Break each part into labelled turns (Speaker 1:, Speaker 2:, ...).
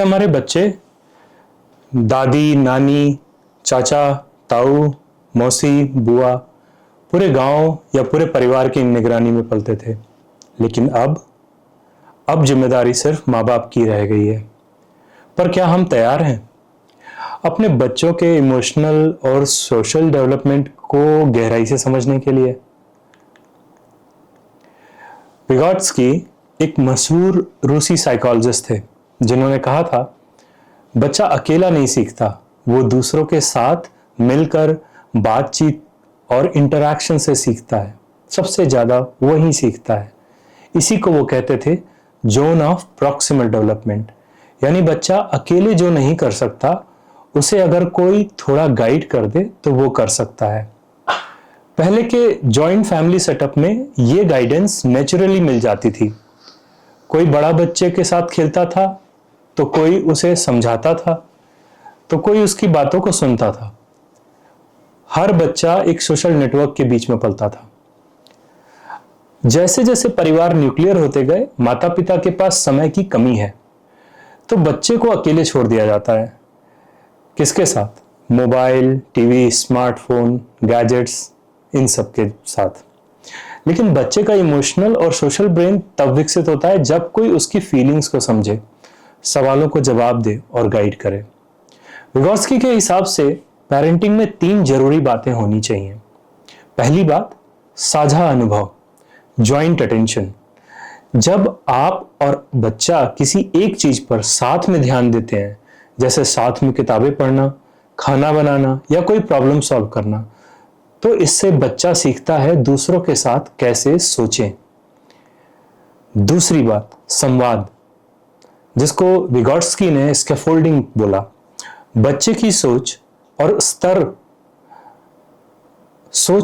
Speaker 1: हमारे बच्चे दादी, नानी, चाचा, ताऊ, मौसी, बुआ, पूरे गांव या पूरे परिवार की निगरानी में पलते थे। लेकिन अब जिम्मेदारी सिर्फ माँ बाप की रह गई है। पर क्या हम तैयार हैं अपने बच्चों के इमोशनल और सोशल डेवलपमेंट को गहराई से समझने के लिए? विगोट्स्की एक मशहूर रूसी साइकोलॉजिस्ट थे जिन्होंने कहा था, बच्चा अकेला नहीं सीखता, वो दूसरों के साथ मिलकर बातचीत और इंटरैक्शन से सीखता है। सबसे ज्यादा वही सीखता है। इसी को वो कहते थे जोन ऑफ प्रॉक्सिमल डेवलपमेंट, यानी बच्चा अकेले जो नहीं कर सकता उसे अगर कोई थोड़ा गाइड कर दे तो वो कर सकता है। पहले के जॉइंट फैमिली सेटअप में ये गाइडेंस नेचुरली मिल जाती थी। कोई बड़ा बच्चे के साथ खेलता था तो कोई उसे समझाता था, तो कोई उसकी बातों को सुनता था। हर बच्चा एक सोशल नेटवर्क के बीच में पलता था। जैसे जैसे परिवार न्यूक्लियर होते गए, माता पिता के पास समय की कमी है, तो बच्चे को अकेले छोड़ दिया जाता है। किसके साथ? मोबाइल, टीवी, स्मार्टफोन, गैजेट्स, इन सब के साथ। लेकिन बच्चे का इमोशनल और सोशल ब्रेन तब विकसित होता है जब कोई उसकी फीलिंग्स को समझे, सवालों को जवाब दे और गाइड करे। विगोट्स्की के हिसाब से पेरेंटिंग में 3 जरूरी बातें होनी चाहिए। पहली बात, साझा अनुभव, जॉइंट अटेंशन। जब आप और बच्चा किसी एक चीज पर साथ में ध्यान देते हैं, जैसे साथ में किताबें पढ़ना, खाना बनाना या कोई प्रॉब्लम सॉल्व करना, तो इससे बच्चा सीखता है दूसरों के साथ कैसे सोचें। दूसरी बात, संवाद, जिसको विगोट्स्की ने स्कैफोल्डिंग बोला। बच्चे की सोच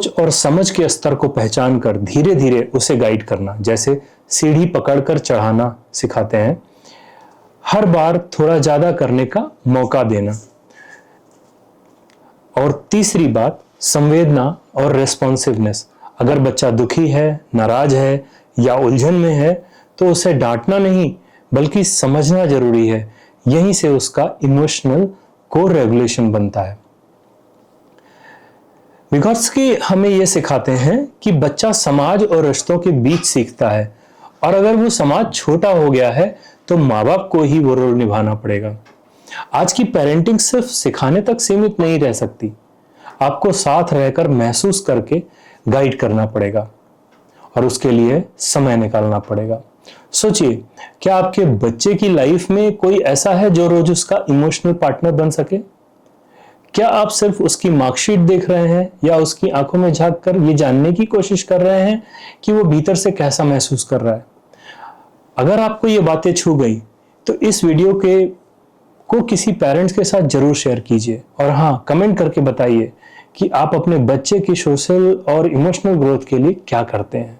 Speaker 1: और समझ के स्तर को पहचान कर धीरे धीरे उसे गाइड करना, जैसे सीढ़ी पकड़कर चढ़ाना सिखाते हैं। हर बार थोड़ा ज्यादा करने का मौका देना। और तीसरी बात, संवेदना और रेस्पॉन्सिवनेस। अगर बच्चा दुखी है, नाराज है या उलझन में है तो उसे डांटना नहीं बल्कि समझना जरूरी है। यहीं से उसका इमोशनल को रेगुलेशन बनता है। विगोट्स्की हमें यह सिखाते हैं कि बच्चा समाज और रिश्तों के बीच सीखता है, और अगर वो समाज छोटा हो गया है तो माँ बाप को ही वो रोल निभाना पड़ेगा। आज की पेरेंटिंग सिर्फ सिखाने तक सीमित नहीं रह सकती। आपको साथ रहकर महसूस करके गाइड करना पड़ेगा और उसके लिए समय निकालना पड़ेगा। सोचिए, क्या आपके बच्चे की लाइफ में कोई ऐसा है जो रोज उसका इमोशनल पार्टनर बन सके? क्या आप सिर्फ उसकी मार्कशीट देख रहे हैं या उसकी आंखों में झांक कर ये जानने की कोशिश कर रहे हैं कि वो भीतर से कैसा महसूस कर रहा है? अगर आपको ये बातें छू गई तो इस वीडियो को किसी पेरेंट्स के साथ जरूर शेयर कीजिए, और हाँ, कमेंट करके बताइए कि आप अपने बच्चे की सोशल और इमोशनल ग्रोथ के लिए क्या करते हैं।